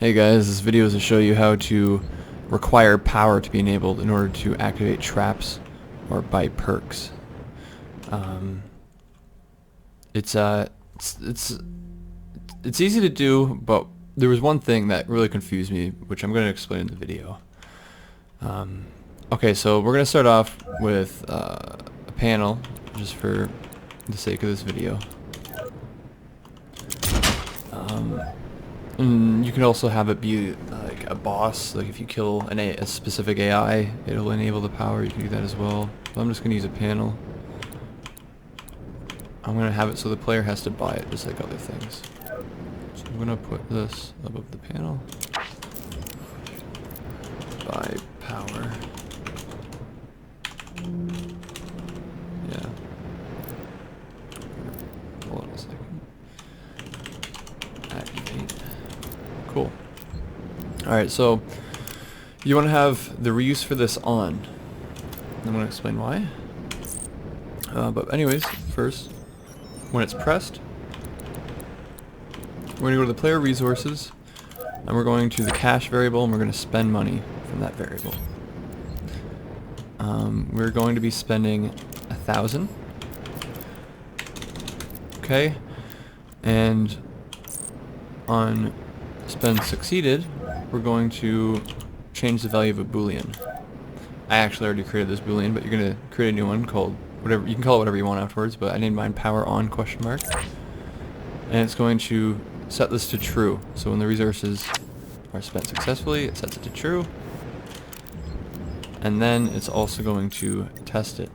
Hey guys, this video is to show you how to require power to be enabled in order to activate traps or buy perks. It's easy to do, but there was one thing that really confused me, which I'm going to explain in the video. Okay, so we're going to start off with a panel, just for the sake of this video. And you can also have it be like a boss, like if you kill a specific AI, it'll enable the power. You can do that as well. But I'm just going to use a panel. I'm going to have it so the player has to buy it, just like other things. So I'm going to put this above the panel. Buy power. Yeah. Hold on a second. Activate. Cool. Alright, so you want to have the reuse for this on. I'm going to explain why. But anyways, first, when it's pressed, we're going to go to the player resources, and we're going to the cash variable, and we're going to spend money from that variable. We're going to be spending 1,000. Okay, and on spend succeeded, we're going to change the value of a boolean. I actually already created this boolean, but you're going to create a new one called whatever, you can call it whatever you want afterwards, but I named mine power on question mark. And it's going to set this to true. So when the resources are spent successfully, it sets it to true. And then it's also going to test it.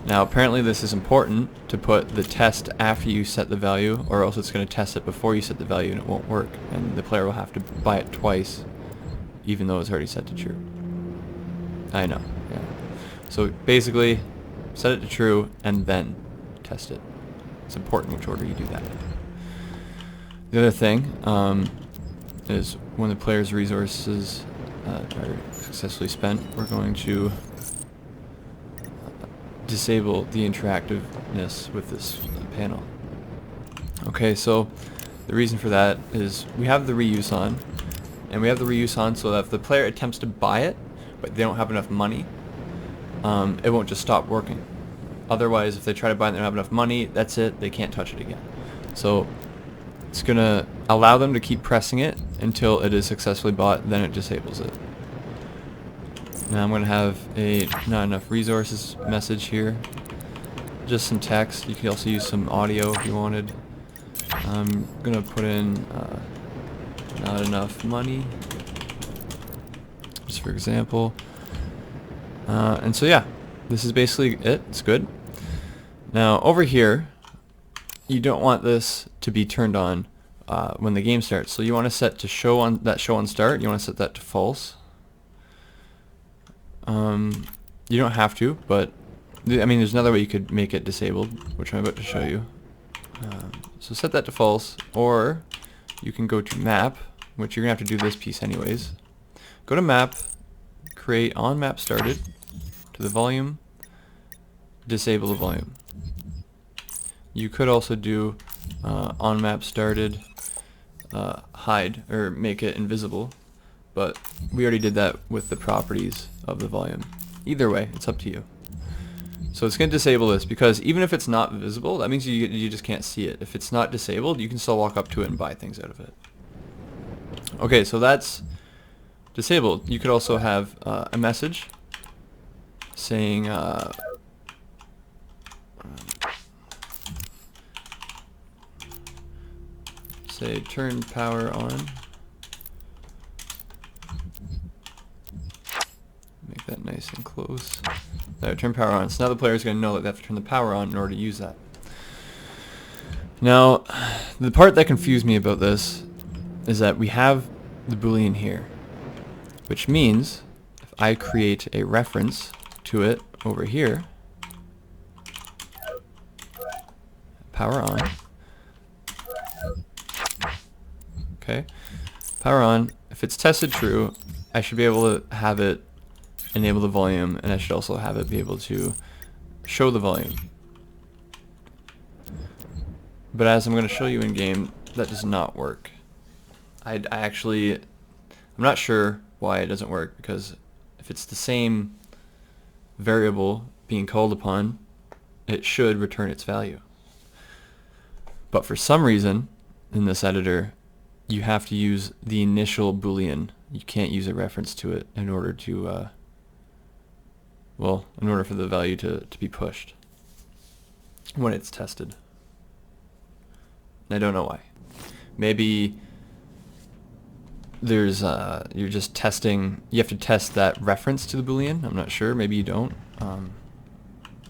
Now apparently this is important to put the test after you set the value, or else it's going to test it before you set the value and it won't work, and the player will have to buy it twice even though it's already set to true. I know, yeah. So basically set it to true and then test it. It's important which order you do that. The other thing is when the player's resources are successfully spent, we're going to disable the interactiveness with this panel. Okay, so the reason for that is we have the reuse on, and we have the reuse on so that if the player attempts to buy it, but they don't have enough money, it won't just stop working. Otherwise, if they try to buy it and they don't have enough money, that's it, they can't touch it again. So it's going to allow them to keep pressing it until it is successfully bought, then it disables it. Now I'm going to have a not enough resources message here. Just some text. You could also use some audio if you wanted. I'm going to put in not enough money, just for example. And so yeah, this is basically it. It's good. Now over here, you don't want this to be turned on when the game starts. So you want to set to show on start. You want to set that to false. You don't have to, but I mean there's another way you could make it disabled, which I'm about to show you. So set that to false, or you can go to map, which you're gonna have to do this piece anyways. Go to map, create on map started, to the volume, disable the volume. You could also do on map started, hide, or make it invisible, but we already did that with the properties of the volume. Either way, it's up to you. So it's going to disable this because even if it's not visible, that means you just can't see it. If it's not disabled, you can still walk up to it and buy things out of it. Okay, so that's disabled. You could also have a message saying say turn power on. Make that nice and close. There, turn power on. So now the player is going to know that they have to turn the power on in order to use that. Now, the part that confused me about this is that we have the boolean here, which means if I create a reference to it over here, power on. Okay, power on. If it's tested true, I should be able to have it enable the volume, and I should also have it be able to show the volume. But as I'm going to show you in game, that does not work. I actually, I'm not sure why it doesn't work, because if it's the same variable being called upon, it should return its value. But for some reason, in this editor, you have to use the initial Boolean. You can't use a reference to it in order to, well, in order for the value to be pushed when it's tested. I don't know why. Maybe there's, you're just testing, you have to test that reference to the Boolean. I'm not sure, maybe you don't.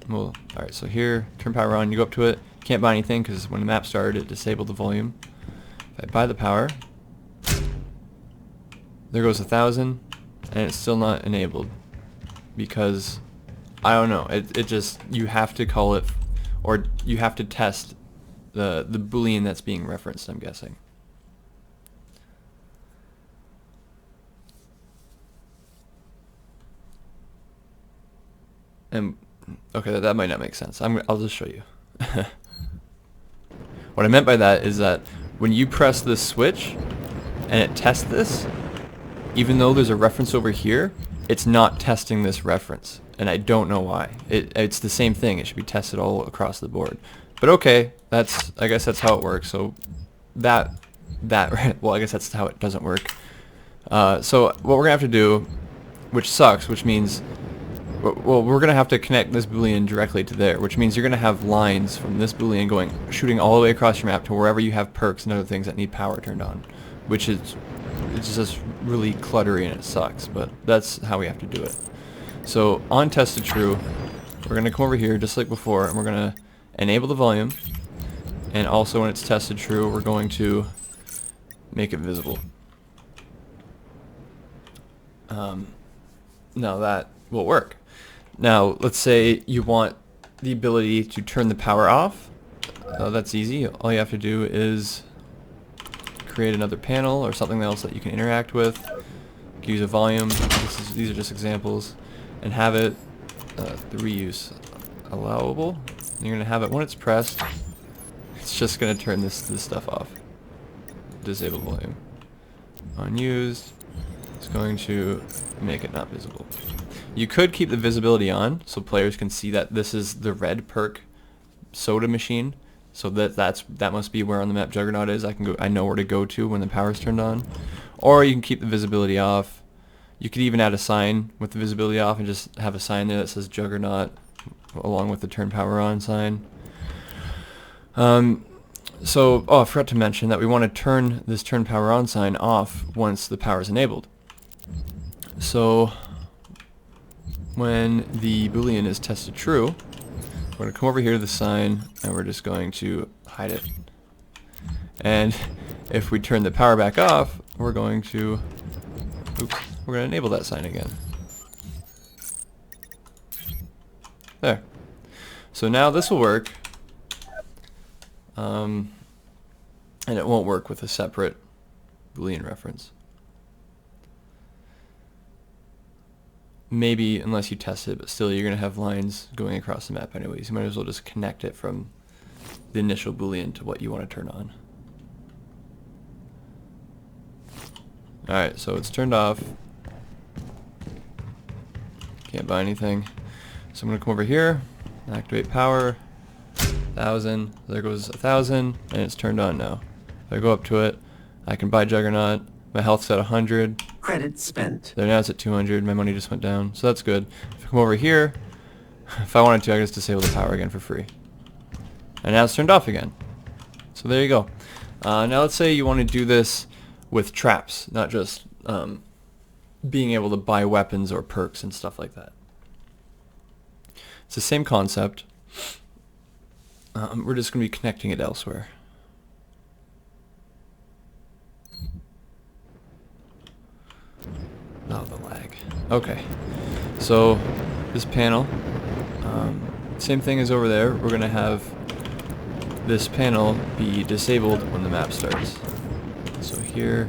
Well, alright, so here, turn power on, you go up to it, can't buy anything because when the map started it disabled the volume. If I buy the power, there goes 1,000, and it's still not enabled because, I don't know, it just, you have to call it, or you have to test the Boolean that's being referenced, I'm guessing. And okay, that might not make sense. I'll just show you. What I meant by that is that when you press this switch and it tests this, even though there's a reference over here, it's not testing this reference, and I don't know why. It's the same thing. It should be tested all across the board. But okay, I guess that's how it works. So well, I guess that's how it doesn't work. So what we're gonna have to do, which sucks, which means, well, we're gonna have to connect this Boolean directly to there, which means you're gonna have lines from this Boolean shooting all the way across your map to wherever you have perks and other things that need power turned on, which is, it's just really cluttery and it sucks, but that's how we have to do it. So on tested true, we're gonna come over here just like before, and we're gonna enable the volume, and also when it's tested true, we're going to make it visible. Now that will work. Now let's say you want the ability to turn the power off. That's easy. All you have to do is create another panel or something else that you can interact with. You can use a volume. These are just examples, and have it the reuse allowable. And you're gonna have it when it's pressed. It's just gonna turn this stuff off. Disable volume. Unused. It's going to make it not visible. You could keep the visibility on so players can see that this is the red perk soda machine. So that must be where on the map Juggernaut is. I know where to go to when the power's turned on. Or you can keep the visibility off. You could even add a sign with the visibility off and just have a sign there that says Juggernaut along with the turn power on sign. So, I forgot to mention that we want to turn this turn power on sign off once the power is enabled. So when the Boolean is tested true, we're going to come over here to the sign and we're just going to hide it. And if we turn the power back off, we're going to enable that sign again. There. So now this will work, and it won't work with a separate Boolean reference. Maybe, unless you test it, but still you're going to have lines going across the map anyways. You might as well just connect it from the initial Boolean to what you want to turn on. Alright, so it's turned off. Can't buy anything. So I'm going to come over here, activate power, 1,000, there goes 1,000, and it's turned on now. If I go up to it, I can buy Juggernaut, my health's at 100. Credit spent. There, now it's at 200, my money just went down, so that's good. If I come over here, if I wanted to, I could just disable the power again for free. And now it's turned off again. So there you go. Now let's say you want to do this with traps, not just being able to buy weapons or perks and stuff like that. It's the same concept. We're just going to be connecting it elsewhere. Oh, the lag. Okay. So this panel, same thing as over there. We're going to have this panel be disabled when the map starts. So here,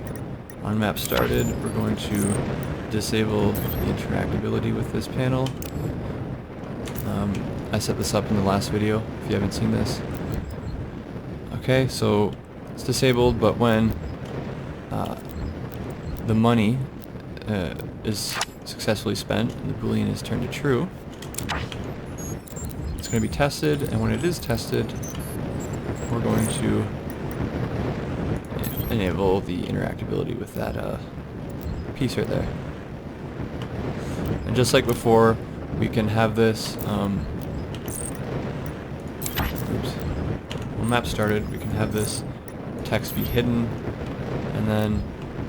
on map started, we're going to disable the interactability with this panel. I set this up in the last video, if you haven't seen this. Okay, so it's disabled, but when the money is successfully spent and the Boolean is turned to true, it's going to be tested, and when it is tested, we're going to enable the interactability with that piece right there. And just like before, we can have this, when map started, we can have this text be hidden, and then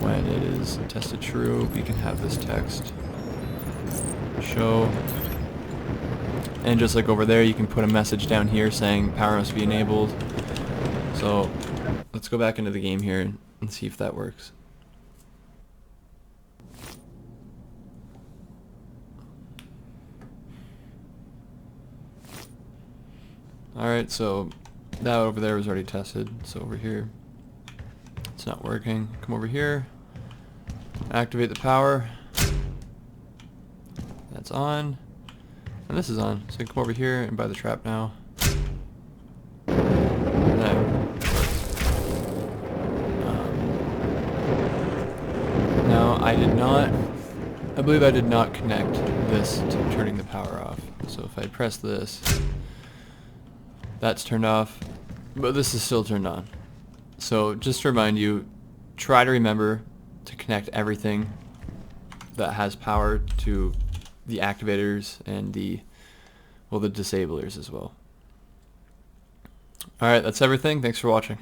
when it is tested true, we can have this text show. And just like over there, you can put a message down here saying power must be enabled. So let's go back into the game here and see if that works. Alright, so that over there was already tested, so over here it's not working. Come over here, activate the power, that's on, and this is on, so you can come over here and buy the trap now. That works. Now I believe I did not connect this to turning the power off, so if I press this, that's turned off, but this is still turned on. So just to remind you, try to remember to connect everything that has power to the activators and the disablers as well. Alright, that's everything. Thanks for watching.